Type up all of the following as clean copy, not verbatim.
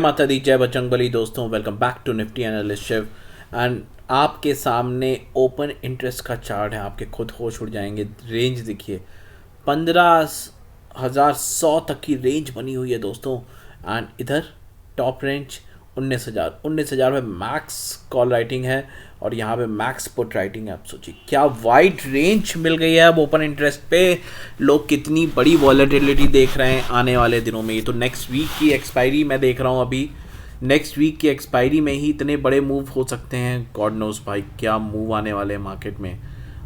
माता दी, जय बजरंगबली। दोस्तों, welcome back to Nifty analyst Shiv. And आपके सामने ओपन इंटरेस्ट का चार्ट है, आपके खुद होश उड़ जाएंगे। रेंज देखिए, 15,100 तक की रेंज बनी हुई है दोस्तों। एंड इधर टॉप रेंज 19,000 में मैक्स कॉल राइटिंग है और यहाँ पे मैक्स पुट राइटिंग है। आप सोचिए क्या वाइड रेंज मिल गई है अब ओपन इंटरेस्ट पे। लोग कितनी बड़ी वॉलेटिलिटी देख रहे हैं आने वाले दिनों में। ये तो नेक्स्ट वीक की एक्सपायरी मैं देख रहा हूँ अभी। नेक्स्ट वीक की एक्सपायरी में ही इतने बड़े मूव हो सकते हैं। गॉड नोस भाई क्या मूव आने वाले हैं मार्केट में।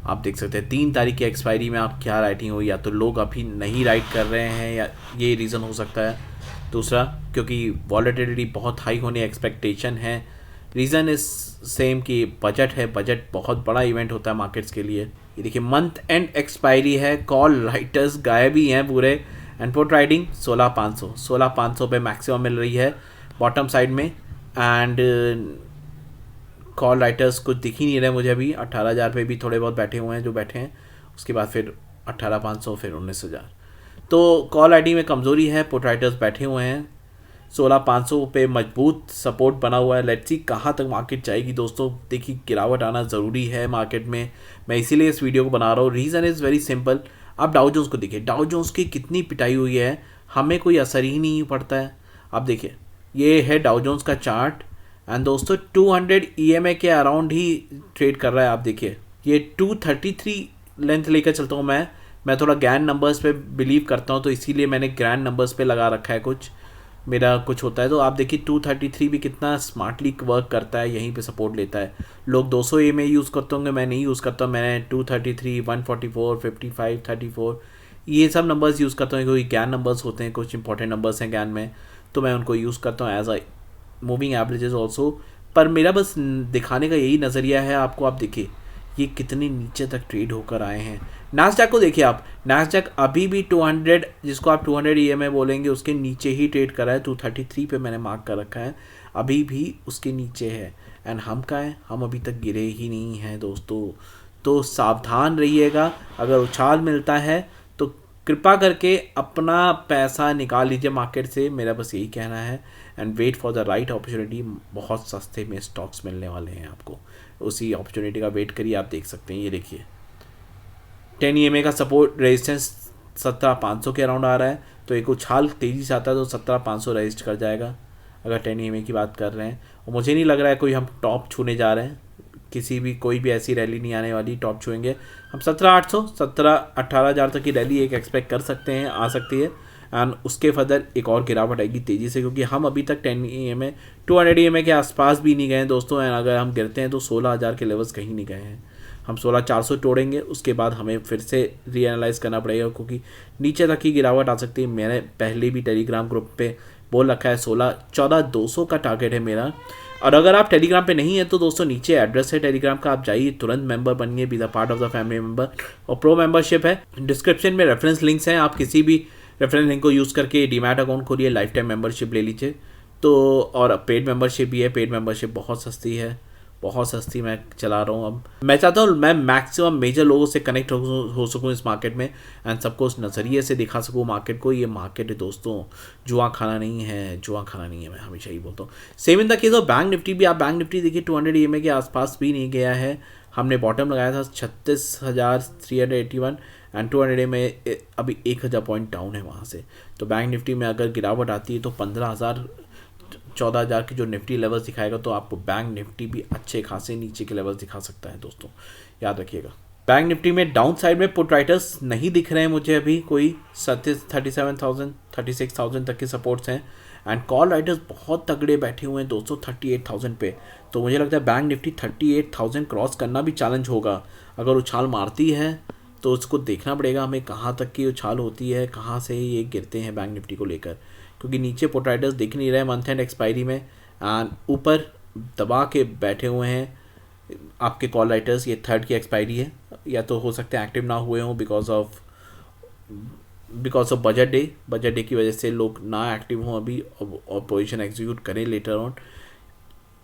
आप देख सकते हैं 3 तारीख की एक्सपायरी में आप क्या राइटिंग हो, या तो लोग अभी नहीं राइट कर रहे हैं या ये रीज़न हो सकता है। दूसरा, क्योंकि वॉलेटिलिटी बहुत हाई होने एक्सपेक्टेशन है। रीज़न इज सेम कि बजट है। बजट बहुत बड़ा इवेंट होता है मार्केट्स के लिए। ये देखिए मंथ एंड एक्सपायरी है, कॉल राइटर्स गायब ही हैं पूरे। एंड पुट राइटिंग 16,500 पे मैक्सिमम मिल रही है बॉटम साइड में। एंड कॉल राइटर्स कुछ दिख ही नहीं रहे मुझे अभी। 18,000 पे भी थोड़े बहुत बैठे हुए हैं जो बैठे हैं। उसके बाद फिर 18,500, फिर 19,000। तो कॉल आईडी में कमज़ोरी है, पुट राइटर्स बैठे हुए हैं। 16,500 पे मजबूत सपोर्ट बना हुआ है। लेट्स सी कहाँ तक मार्केट जाएगी दोस्तों। देखिए गिरावट आना ज़रूरी है मार्केट में, मैं इसीलिए इस वीडियो को बना रहा हूँ। Reason is very simple. आप डाउ जोन्स को देखिए, डाउ जोन्स की कितनी पिटाई हुई है, हमें कोई असर ही नहीं पड़ता है। आप देखिए ये है डाउ जोन्स का चार्ट। एंड दोस्तों 200 EMA के अराउंड ही ट्रेड कर रहा है। आप देखिए ये 233 लेंथ लेकर चलता हूँ मैं थोड़ा ग्रैंड नंबर्स पे बिलीव करता हूँ, तो इसीलिए मैंने ग्रैंड नंबर्स पे लगा रखा है। कुछ मेरा कुछ होता है तो आप देखिए 233 भी कितना स्मार्टली वर्क करता है, यहीं पे सपोर्ट लेता है। लोग 200 EMA यूज़ करते होंगे, मैं नहीं यूज़ करता। मैंने 233, 144, 55, 34 ये सब नंबर्स यूज़ करता हूँ क्योंकि ज्ञान नंबर्स होते हैं, कुछ इंपॉर्टेंट नंबर्स हैं ज्ञान में, तो मैं उनको यूज़ करता हूँ as a moving averages also. पर मेरा बस दिखाने का यही नज़रिया है आपको। आप देखिए ये कितने नीचे तक ट्रेड होकर आए हैं। नास्डैक को देखिए आप, नास्डैक अभी भी 200, जिसको आप 200 EMA बोलेंगे, उसके नीचे ही ट्रेड कर रहा है। 233 पे मैंने मार्क कर रखा है, अभी भी उसके नीचे है। एंड हम का है, हम अभी तक गिरे ही नहीं हैं दोस्तों। तो सावधान रहिएगा, अगर उछाल मिलता है तो कृपा करके अपना पैसा निकाल लीजिए मार्केट से, मेरा बस यही कहना है। And wait for the right opportunity. बहुत सस्ते में स्टॉक्स मिलने वाले हैं आपको, उसी अपॉर्चुनिटी का वेट करिए। आप देख सकते हैं ये देखिए 10 EMA का सपोर्ट रेजिस्टेंस 17,500 के अराउंड आ रहा है, तो एक उछाल तेज़ी से आता है तो 17,500 रजिस्ट कर जाएगा अगर 10 EMA की बात कर रहे हैं। और मुझे नहीं लग रहा है कोई हम टॉप छूने जा रहे हैं, कोई भी ऐसी रैली नहीं आने वाली टॉप छुएंगे हम। 17,800, 18,000 तक की रैली एक एक्सपेक्ट कर सकते हैं, आ सकती है। एंड उसके फर्दर एक और गिरावट आएगी तेज़ी से, क्योंकि हम अभी तक 10 EMA 200 EMA के आसपास भी नहीं गए हैं दोस्तों। एंड अगर हम गिरते हैं तो 16,000 के लेवल्स कहीं नहीं गए हैं। हम 16,400 तोड़ेंगे, उसके बाद हमें फिर से रीएनालाइज करना पड़ेगा, क्योंकि नीचे तक की गिरावट आ सकती है। मैंने पहले भी टेलीग्राम ग्रुप पे बोल रखा है 14,200 का टारगेट है मेरा। और अगर आप टेलीग्राम पे नहीं है तो दोस्तों नीचे एड्रेस है टेलीग्राम का, आप जाइए तुरंत मेंबर बनिए, be the part of the family member. और प्रो मेंबरशिप है, डिस्क्रिप्शन में रेफरेंस लिंक्स हैं, आप किसी भी रेफरेंस लिंक को यूज़ करके डीमैट अकाउंट खोलिए, लाइफ टाइम मेंबरशिप ले लीजिए। तो और पेड मेंबरशिप भी है, पेड मेंबरशिप बहुत सस्ती है, बहुत सस्ती मैं चला रहा हूँ। अब मैं चाहता हूँ मैं मैक्सिमम मेजर लोगों से कनेक्ट हो सकूँ इस मार्केट में, एंड सबको उस नज़रिए से दिखा सकूँ मार्केट को। ये मार्केट है दोस्तों, जुआ खाना नहीं है, जुआ खाना नहीं है, मैं हमेशा ही बोलता हूँ। Same in the case of bank Nifty भी। आप बैंक निफ्टी देखिए 200 EMA के आसपास भी नहीं गया है। हमने बॉटम लगाया था 36,381 एंड 200 EMA अभी 1,000 पॉइंट डाउन है वहाँ से। तो बैंक निफ्टी में अगर गिरावट आती है तो 15,000 14,000 की जो निफ्टी लेवल्स दिखाएगा, तो आपको बैंक निफ्टी भी अच्छे खासे नीचे के लेवल्स दिखा सकता है दोस्तों, याद रखिएगा। बैंक निफ्टी में डाउन साइड में पुट राइटर्स नहीं दिख रहे हैं मुझे अभी कोई। 37,000 36,000 तक के सपोर्ट्स हैं। एंड कॉल राइटर्स बहुत तगड़े बैठे हुए हैं दोस्तों 38,000 पे। तो मुझे लगता है बैंक निफ्टी 38,000 क्रॉस करना भी चैलेंज होगा। अगर उछाल मारती है तो उसको देखना पड़ेगा हमें कहाँ तक की उछाल होती है, कहाँ से ये गिरते हैं बैंक निफ्टी को लेकर, क्योंकि नीचे पुट राइटर्स दिख नहीं रहे मंथ एंड एक्सपायरी में। एंड ऊपर दबा के बैठे हुए हैं आपके कॉल राइटर्स। ये 3rd की एक्सपायरी है, या तो हो सकते हैं एक्टिव ना हुए हों बिकॉज ऑफ बजट डे की वजह से लोग ना एक्टिव हों अभी और पोजीशन एग्जीक्यूट करें लेटर ऑन।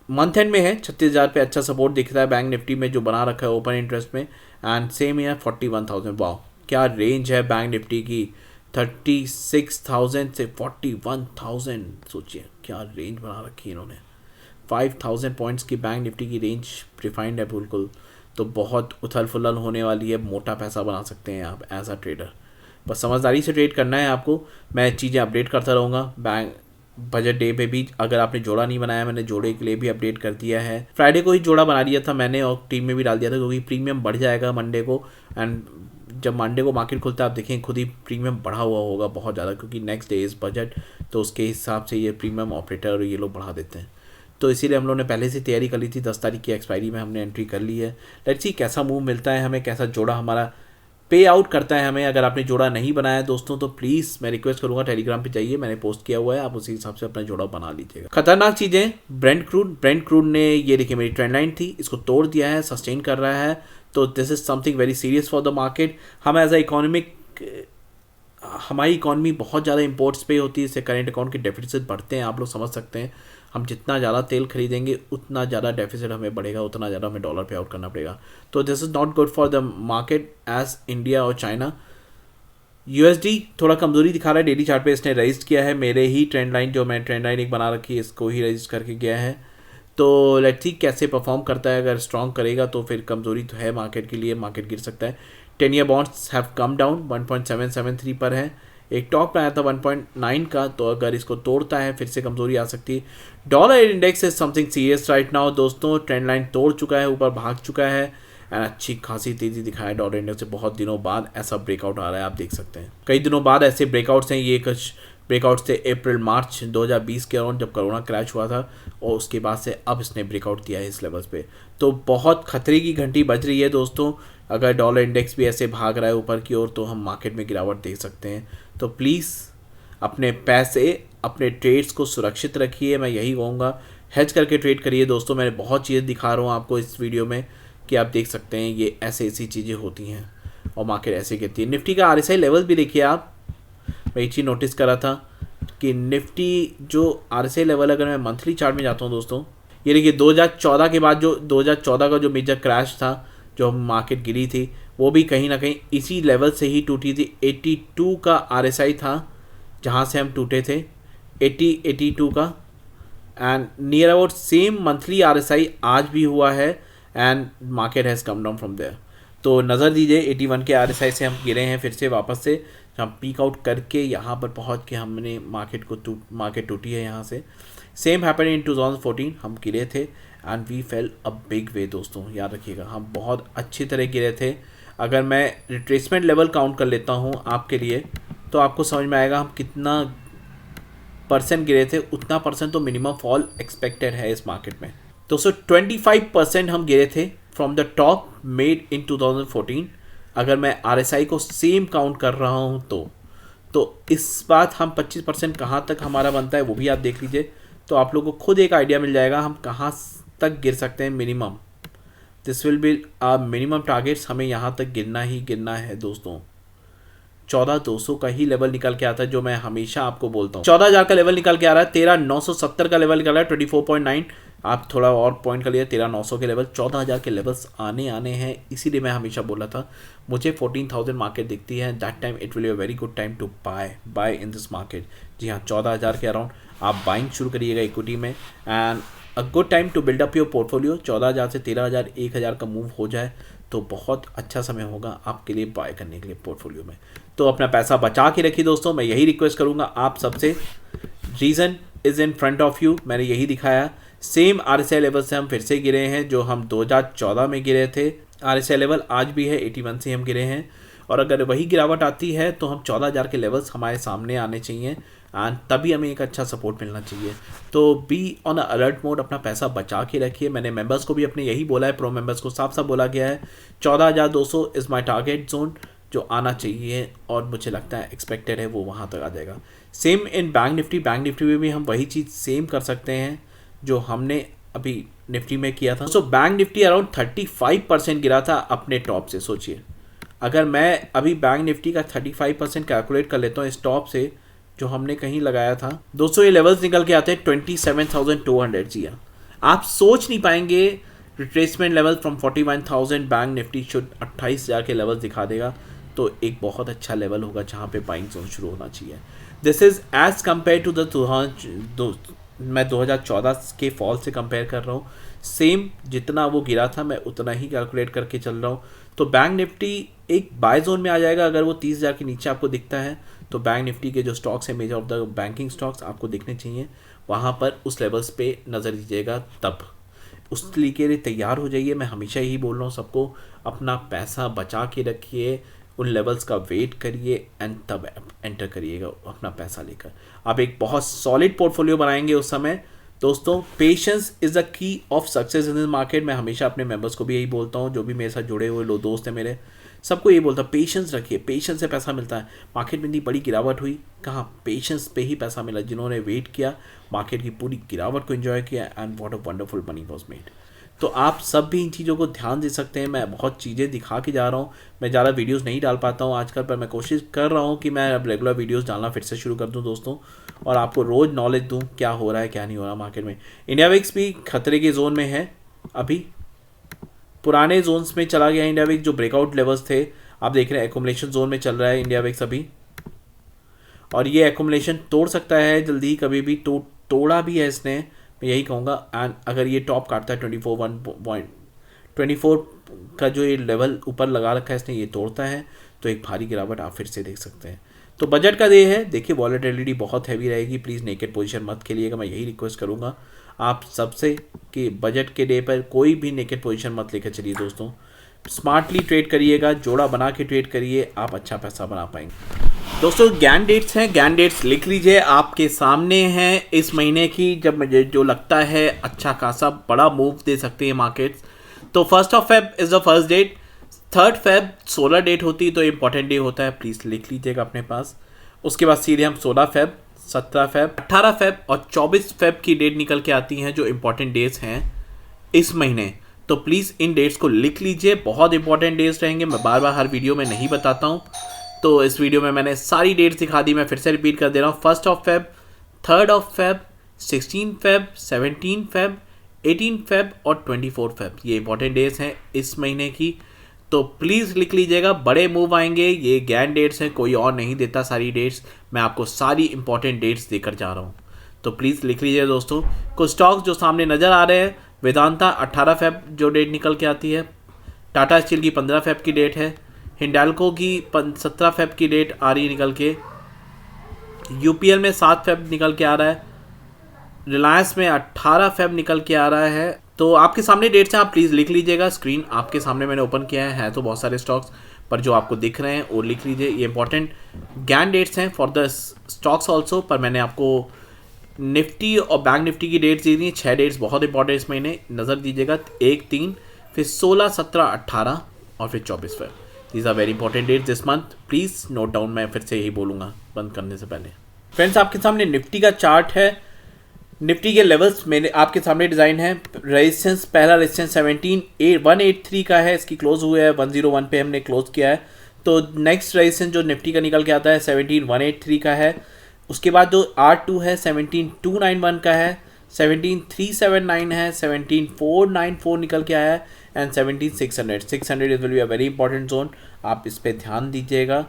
मंथ एंड में है 36,000 पे अच्छा सपोर्ट दिख रहा है बैंक निफ्टी में जो बना रखा है ओपन इंटरेस्ट में। And same year 41,000। वाह क्या रेंज है बैंक निफ्टी की, 36,000 से 41,000, सोचिए क्या रेंज बना रखी है इन्होंने। 5,000 पॉइंट्स की बैंक निफ्टी की रेंज डिफाइंड है बिल्कुल। तो बहुत उथल फुथल होने वाली है, मोटा पैसा बना सकते हैं आप एज अ ट्रेडर। बस समझदारी से ट्रेड करना है आपको। मैं चीज़ें अपडेट करता रहूँगा। बैंक बजट डे पे भी अगर आपने जोड़ा नहीं बनाया, मैंने जोड़े के लिए भी अपडेट कर दिया है। फ्राइडे को ही जोड़ा बना दिया था मैंने और टीम में भी डाल दिया था, क्योंकि प्रीमियम बढ़ जाएगा मंडे को। एंड जब मंडे को मार्केट खुलता है आप देखें खुद ही प्रीमियम बढ़ा हुआ होगा बहुत ज़्यादा, क्योंकि नेक्स्ट डे इज़ बजट, तो उसके हिसाब से ये प्रीमियम ऑपरेटर और ये लोग बढ़ा देते हैं। तो इसीलिए हम लोगों ने पहले से तैयारी कर ली थी। 10 तारीख की एक्सपायरी में हमने एंट्री कर ली है। लेट्स सी कैसा मूव मिलता है हमें, कैसा जोड़ा हमारा पे आउट करता है हमें। अगर आपने जोड़ा नहीं बनाया दोस्तों तो प्लीज़ मैं रिक्वेस्ट करूंगा टेलीग्राम पे जाइए, मैंने पोस्ट किया हुआ है, आप उसी हिसाब से अपना जोड़ा बना लीजिएगा। खतरनाक चीज़ें, ब्रेंट क्रूड ने, ये देखिए मेरी ट्रेंड लाइन थी, इसको तोड़ दिया है, सस्टेन कर रहा है। तो this is something very serious for the market. हम एज अ इकोनॉमिक, हमारी इकॉनमी बहुत ज़्यादा इंपोर्ट्स पे होती है, इससे करेंट अकाउंट के डेफिसिट बढ़ते हैं, आप लोग समझ सकते हैं। हम जितना ज़्यादा तेल खरीदेंगे उतना ज़्यादा डेफिसिट हमें बढ़ेगा, उतना ज़्यादा हमें डॉलर पे आउट करना पड़ेगा। तो this is not good for the market as India और चाइना। यूएसडी थोड़ा कमजोरी दिखा रहा है, डेली चार्ट पे इसने रजिस्ट किया है मेरे ही ट्रेंड लाइन, जो मैं ट्रेंड लाइन एक बना रखी है इसको ही रजिस्ट करके गया है। तो लेट्स सी कैसे परफॉर्म करता है। अगर स्ट्रॉन्ग करेगा तो फिर कमजोरी तो है मार्केट के लिए, मार्केट गिर सकता है। 10 year bonds have come down, 1.773 पर है। एक टॉप आया था 1.9 का, तो अगर इसको तोड़ता है फिर से कमजोरी आ सकती है। Dollar index is something serious right now दोस्तों। ट्रेंड लाइन तोड़ चुका है, ऊपर भाग चुका है एंड अच्छी खासी तेजी दिखाया डॉलर इंडेक्स से। बहुत दिनों बाद ऐसा ब्रेकआउट आ रहा है, आप देख सकते हैं कई दिनों बाद ऐसे ब्रेकआउट्स हैं। ये कुछ ब्रेकआउट्स थे अप्रैल मार्च 2020 के अराउंड, जब कोरोना क्रैश हुआ था, और उसके बाद से अब इसने ब्रेकआउट दिया है इस लेवल्स पे। तो बहुत खतरे की घंटी बज रही है दोस्तों। अगर डॉलर इंडेक्स भी ऐसे भाग रहा है ऊपर की ओर तो हम मार्केट में गिरावट देख सकते हैं। तो प्लीज़ अपने पैसे, अपने ट्रेड्स को सुरक्षित रखिए, मैं यही कहूँगा। हेज करके ट्रेड करिए दोस्तों। मैं बहुत चीज़ें दिखा रहा हूँ आपको इस वीडियो में कि आप देख सकते हैं ये ऐसी चीज़ें होती हैं और मार्केट ऐसे गिरती है। निफ्टी का RSI लेवल भी देखिए आप। मैं एक चीज़ नोटिस करा था कि निफ्टी जो RSI लेवल, अगर मैं मंथली चार्ट में जाता हूँ दोस्तों, ये देखिए 2014 के बाद जो 2014 का जो मेजर क्रैश था, जो मार्केट गिरी थी, वो भी कहीं ना कहीं इसी लेवल से ही टूटी थी। 82 का RSI था जहाँ से हम टूटे थे, 82 का। And near about same monthly RSI आज भी हुआ है and market has come down from there. तो नज़र दीजिए 81 के RSI से हम गिरे हैं फिर से वापस से, हम पीक आउट करके यहाँ पर पहुँच के हमने मार्केट टूटी है यहाँ से। सेम हैपन इन 2014, हम गिरे थे and we fell a big way दोस्तों, याद रखिएगा हम बहुत अच्छी तरह गिरे थे। अगर मैं रिट्रेसमेंट लेवल काउंट कर लेता हूँ आपके लिए तो आपको समझ में आएगा हम कितना परसेंट गिरे थे। उतना परसेंट तो मिनिमम फॉल एक्सपेक्टेड है इस मार्केट में। तो 25% हम गिरे थे from the top made in 2014। अगर मैं RSI को सेम काउंट कर रहा हूँ तो इस बात हम 25% कहाँ तक हमारा बनता है वो भी आप देख लीजिए, तो आप लोगों को खुद एक आइडिया मिल जाएगा हम कहाँ तक गिर सकते हैं minimum. This will B minimum targets, हमें यहाँ तक गिरना ही गिरना है दोस्तों। 14,200 का ही लेवल निकल के आता है, जो मैं हमेशा आपको बोलता हूँ। 14,000 का लेवल निकल के आ रहा है, 13,970 का लेवल निकल रहा है, 24.9। आप थोड़ा और पॉइंट कर लिए 13,900 के लेवल, 14,000 के लेवल्स आने हैं। इसीलिए मैं हमेशा बोला था मुझे 14,000 मार्केट दिखती है, that time it will be a very good time to buy in this market. जी हाँ, 14,000 के अराउंड आप बाइंग शुरू करिएगा इक्विटी में and a good time to build up your portfolio. 14,000 से 13,000, 1,000 का मूव हो जाए तो बहुत अच्छा समय होगा आपके लिए बाय करने के लिए पोर्टफोलियो में। तो अपना पैसा बचा के रखिए दोस्तों, मैं यही रिक्वेस्ट करूंगा आप सबसे। Reason is in front of you, मैंने यही दिखाया। सेम RSI लेवल से हम फिर से गिरे हैं जो हम 2014 में गिरे थे। RSI लेवल आज भी है 81 से हम गिरे हैं, और अगर वही गिरावट आती है तो हम 14,000 के लेवल्स हमारे सामने आने चाहिए एंड तभी हमें एक अच्छा सपोर्ट मिलना चाहिए। तो बी ऑन अलर्ट मोड, अपना पैसा बचा के रखिए। मैंने मेंबर्स को भी अपने यही बोला है, प्रो मेंबर्स को साफ साफ बोला गया है 14,200 इज़ माई टारगेट जोन, जो आना चाहिए और मुझे लगता है एक्सपेक्टेड है वो वहाँ तक आ जाएगा। सेम इन बैंक निफ्टी में भी हम वही चीज़ सेम कर सकते हैं जो हमने अभी निफ्टी में किया था। सो बैंक निफ्टी अराउंड 35% गिरा था अपने टॉप से। सोचिए अगर मैं अभी बैंक निफ्टी का 35% कैलकुलेट कर लेता हूँ इस टॉप से जो हमने कहीं लगाया था, दोस्तों ये लेवल्स निकल के आते हैं 27,200। जी हाँ, आप सोच नहीं पाएंगे retracement level from 41,000 bank Nifty should 28,000 के लेवल्स दिखा देगा। तो एक बहुत अच्छा लेवल होगा जहाँ पे बाइंग जोन शुरू होना चाहिए। This is as compare to the मैं 2014 के फॉल से कंपेयर कर रहा हूँ। सेम जितना वो गिरा था मैं उतना ही कैलकुलेट करके चल रहा हूँ। तो बैंक निफ्टी एक बाय जोन में आ जाएगा अगर वो 30,000 के नीचे आपको दिखता है। तो बैंक निफ्टी के जो स्टॉक्स हैं, measure of the banking stocks आपको दिखने चाहिए, वहाँ पर उस लेवल्स पे नज़र दीजिएगा। तब उस के लिए तैयार हो जाइए। मैं हमेशा यही बोल रहा हूँ सबको, अपना पैसा बचा के रखिए, उन लेवल्स का वेट करिए एंड तब एंटर करिएगा अपना पैसा लेकर। आप एक बहुत सॉलिड पोर्टफोलियो बनाएंगे उस समय। दोस्तों, patience is the key of success in this market. मैं हमेशा अपने मेंबर्स को भी यही बोलता हूँ, जो भी मेरे साथ जुड़े हुए लोग दोस्त हैं मेरे, सबको यही बोलता हूँ, पेशेंस रखिए। पेशेंस से पैसा मिलता है। मार्केट में इतनी बड़ी गिरावट हुई, कहाँ पेशेंस पे ही पैसा मिला। जिन्होंने वेट किया, मार्केट की पूरी गिरावट को एंजॉय किया, and what a wonderful money was made. तो आप सब भी इन चीज़ों को ध्यान दे सकते हैं। मैं बहुत चीज़ें दिखा के जा रहा हूँ। मैं ज़्यादा वीडियोस नहीं डाल पाता हूँ आजकल, पर मैं कोशिश कर रहा हूँ कि मैं अब रेगुलर वीडियोस डालना फिर से शुरू कर दूँ दोस्तों, और आपको रोज़ नॉलेज दूँ क्या हो रहा है क्या नहीं हो रहा मार्केट में। इंडिया विक्स भी खतरे के जोन में है, अभी पुराने जोन्स में चला गया इंडिया विक्स। जो ब्रेकआउट लेवल्स थे आप देख रहे हैं, एकुमुलेशन जोन में चल रहा है इंडिया विक्स अभी, और ये एकुमुलेशन तोड़ सकता है जल्दी ही, कभी भी तोड़ा भी है इसने, मैं यही कहूँगा। एंड अगर ये टॉप काटता है 24 का जो ये लेवल ऊपर लगा रखा है इसने, ये तोड़ता है तो एक भारी गिरावट आप फिर से देख सकते हैं। तो बजट का डे है, देखिए वॉलेटिलिटी बहुत हैवी रहेगी। प्लीज़ नेकेड पोजीशन मत खेलिएगा, मैं यही रिक्वेस्ट करूँगा आप सबसे कि बजट के डे पर कोई भी नेकेड पोजीशन मत लेकर चलिए दोस्तों। स्मार्टली ट्रेड करिएगा, जोड़ा बना के ट्रेड करिए, आप अच्छा पैसा बना पाएंगे। दोस्तों, ज्ञान डेट्स हैं, ज्ञान डेट्स लिख लीजिए, आपके सामने हैं इस महीने की, जब मुझे जो लगता है अच्छा खासा बड़ा मूव दे सकते हैं मार्केट्स। तो 1 Feb is the first date, 3 Feb 16 date होती है, तो इंपॉर्टेंट डे होता है, प्लीज़ लिख लीजिएगा अपने पास। उसके बाद सीधे हम 16 फेब, 17 फेब, 18 फेब और 24 फेब की डेट निकल के आती हैं, जो इंपॉर्टेंट डेट्स हैं इस महीने। तो प्लीज़ इन डेट्स को लिख लीजिए, बहुत इंपॉर्टेंट डेट्स रहेंगे। मैं बार बार हर वीडियो में नहीं बताता हूँ, तो इस वीडियो में मैंने सारी डेट्स दिखा दी, मैं फिर से रिपीट कर दे रहा हूँ। 1 Feb, 3 Feb, 16 Feb, 17 Feb, 18 Feb और 24 फेब, ये इंपॉर्टेंट डेट्स हैं इस महीने की। तो प्लीज़ लिख लीजिएगा, बड़े मूव आएंगे, ये ज्ञान डेट्स हैं, कोई और नहीं देता सारी डेट्स, मैं आपको सारी इंपॉर्टेंट डेट्स देकर जा रहा हूँ। तो प्लीज़ लिख लीजिए दोस्तों। कुछ स्टॉक्स जो सामने नज़र आ रहे हैं, वेदांता 18 फेब जो डेट निकल के आती है, टाटा स्टील की 15 फेब की डेट है, हिंडाल्को की 17 फेब की डेट आ रही है निकल के, यूपीएल में 7 फेब निकल के आ रहा है, रिलायंस में 18 फेब निकल के आ रहा है। तो आपके सामने डेट्स हैं, आप प्लीज़ लिख लीजिएगा। स्क्रीन आपके सामने मैंने ओपन किया है तो बहुत सारे स्टॉक्स, पर जो आपको दिख रहे हैं वो लिख लीजिए। ये इंपॉर्टेंट ज्ञान डेट्स हैं फॉर द स्टॉक्स ऑल्सो, पर मैंने आपको निफ्टी और बैंक निफ्टी की डेट्स दी थी। 6 डेट्स बहुत इंपॉर्टेंट इस महीने, नज़र दीजिएगा। 1, 3, फिर 16, 17, 18 और फिर 24 Feb. These are very important dates this month, please note down. मैं फिर से यही बोलूँगा बंद करने से पहले। फ्रेंड्स, आपके सामने निफ्टी का चार्ट है। निफ्टी के लेवल्स मेरे आपके सामने डिज़ाइन है। रेजिस्टेंस, पहला रेजिस्टेंस 183 का है, इसकी क्लोज हुआ है 101 पे हमने क्लोज किया है। तो नेक्स्ट रेजिस्टेंस जो निफ्टी का निकल के आता है 17183 का है। उसके बाद जो R2 है 17291 का है, 17379 है, 17494 निकल के आया है, and 17600 600 is will be a very important zone, आप इस पर ध्यान दीजिएगा।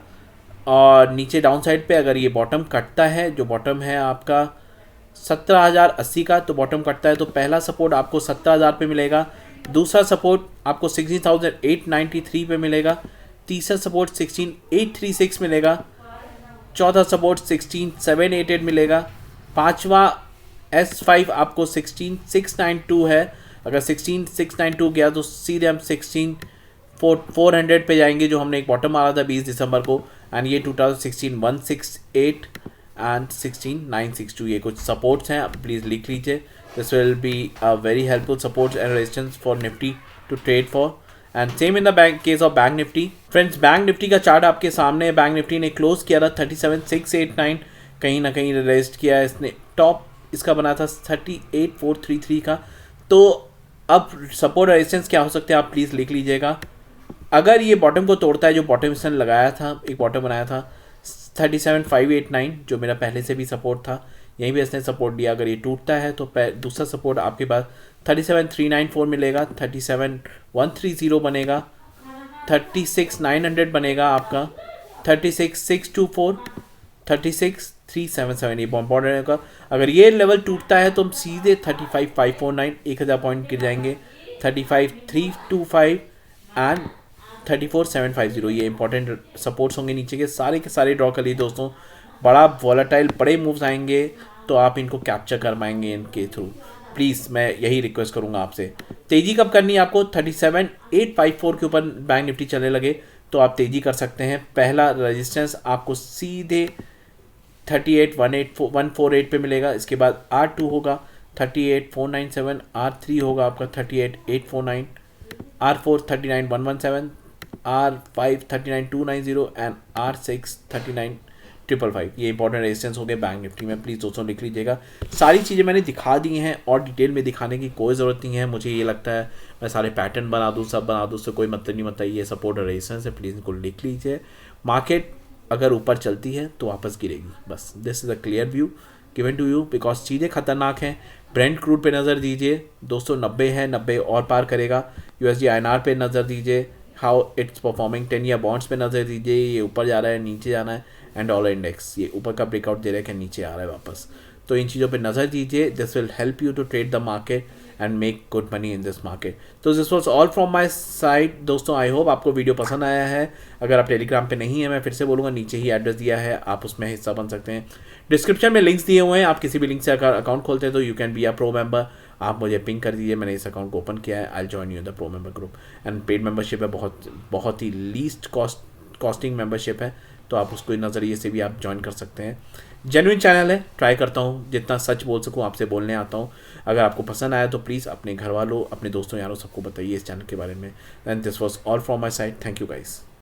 और नीचे डाउन साइड पे अगर ये बॉटम कटता है, जो बॉटम है आपका 17080 का, तो बॉटम कटता है तो पहला सपोर्ट आपको 17000 पे मिलेगा, दूसरा सपोर्ट आपको 16893 पे मिलेगा, तीसरा सपोर्ट 16836 मिलेगा, चौथा सपोर्ट 16788 मिलेगा, पांचवा S5 आपको 16692 है। अगर 16692 गया तो सीधे हम 16400 पे जाएंगे, जो हमने एक बॉटम मारा था 20 दिसंबर को, एंड ये 16168 एंड 16962 ये कुछ सपोर्ट्स हैं, आप प्लीज़ लिख लीजिए। This will be a very helpful supports and resistance for Nifty to trade for, and same in the case of bank Nifty. Friends, bank Nifty का चार्ट आपके सामने है। बैंक निफ्टी ने क्लोज किया था 37689, कहीं ना कहीं रेजिस्ट किया है इसने। टॉप इसका बना था 38433 का। तो अब सपोर्ट रेजिस्टेंस क्या हो सकते हैं, आप प्लीज़ लिख लीजिएगा। अगर ये बॉटम को तोड़ता है, जो बॉटम इसने लगाया था, एक बॉटम बनाया था 37589, जो मेरा पहले से भी सपोर्ट था, यहीं भी इसने सपोर्ट दिया। अगर ये टूटता है तो दूसरा सपोर्ट आपके पास 37394 मिलेगा, 37130 बनेगा, 36,900 बनेगा आपका, 36,624, 36,377, ये बहुत इंपॉर्टेंट होगा। अगर ये लेवल टूटता है तो हम सीधे 35,549, 1,000 पॉइंट गिर जाएंगे, 35,325 एंड 34,750, ये इंपॉर्टेंट सपोर्ट्स होंगे। नीचे के सारे ड्रॉ कर लिए दोस्तों। बड़ा वॉलेटाइल बड़े मूव्स आएंगे तो आप इनको कैप्चर कर पाएंगे इनके थ्रू। प्लीज़ मैं यही रिक्वेस्ट करूंगा आपसे। तेज़ी कब करनी है आपको? 37,854 के ऊपर बैंक निफ्टी चलने लगे तो आप तेज़ी कर सकते हैं। पहला रेजिस्टेंस आपको सीधे 38,148 पे मिलेगा। इसके बाद R2 होगा 38,497, R3 होगा आपका 38,849, R4 39,117, R5 39,290 एंड R6 39,555। ये इंपॉर्टेंट रेजिस्टेंस हो गए बैंक निफ्टी में। प्लीज़ दोस्तों लिख लीजिएगा। सारी चीज़ें मैंने दिखा दी हैं और डिटेल में दिखाने की कोई ज़रूरत नहीं है। मुझे ये लगता है मैं सारे पैटर्न बना दूँ, सब बना दूँ, उससे कोई मतलब नहीं बनता। ये सपोर्ट और रेजिस्टेंस है, प्लीज़ इनको लिख लीजिए। मार्केट अगर ऊपर चलती है तो वापस गिरेगी, बस। This is a clear view given to you because चीज़ें खतरनाक हैं। ब्रेंट क्रूड पे नज़र दीजिए दोस्तों, 90 है, 90 और पार करेगा। USD INR पे नज़र दीजिए, how it's performing. 10 year bonds पे नज़र दीजिए, ये ऊपर जा रहा है नीचे जाना है। एंड डॉलर इंडेक्स ये ऊपर का ब्रेकआउट दे रहा है कि नीचे आ रहा है वापस। तो इन चीज़ों पे नज़र दीजिए। This will help you to trade the market and make good money in this market. तो this was all from my side दोस्तों। आई होप आपको वीडियो पसंद आया है। अगर आप टेलीग्राम पे नहीं है, मैं फिर से बोलूँगा, नीचे ही एड्रेस दिया है, आप उसमें हिस्सा बन सकते हैं। डिस्क्रिप्शन में लिंक्स दिए हुए हैं, आप किसी भी लिंक से अगर अकाउंट खोलते हैं तो you can be a pro member. आप मुझे पिंग कर दीजिए, मैंने इस अकाउंट को ओपन किया है। I join you the pro member group and paid membership है, बहुत ही लीस्ट कॉस्टिंग मेंबरशिप है, तो आप उसको नज़रिए से भी आप ज्वाइन कर सकते हैं। जेन्युइन चैनल है, ट्राई करता हूँ जितना सच बोल सकूँ आपसे बोलने आता हूँ। अगर आपको पसंद आया तो प्लीज़ अपने घर वालों, अपने दोस्तों यारों सबको बताइए इस चैनल के बारे में। And this was all from my side. Thank you guys.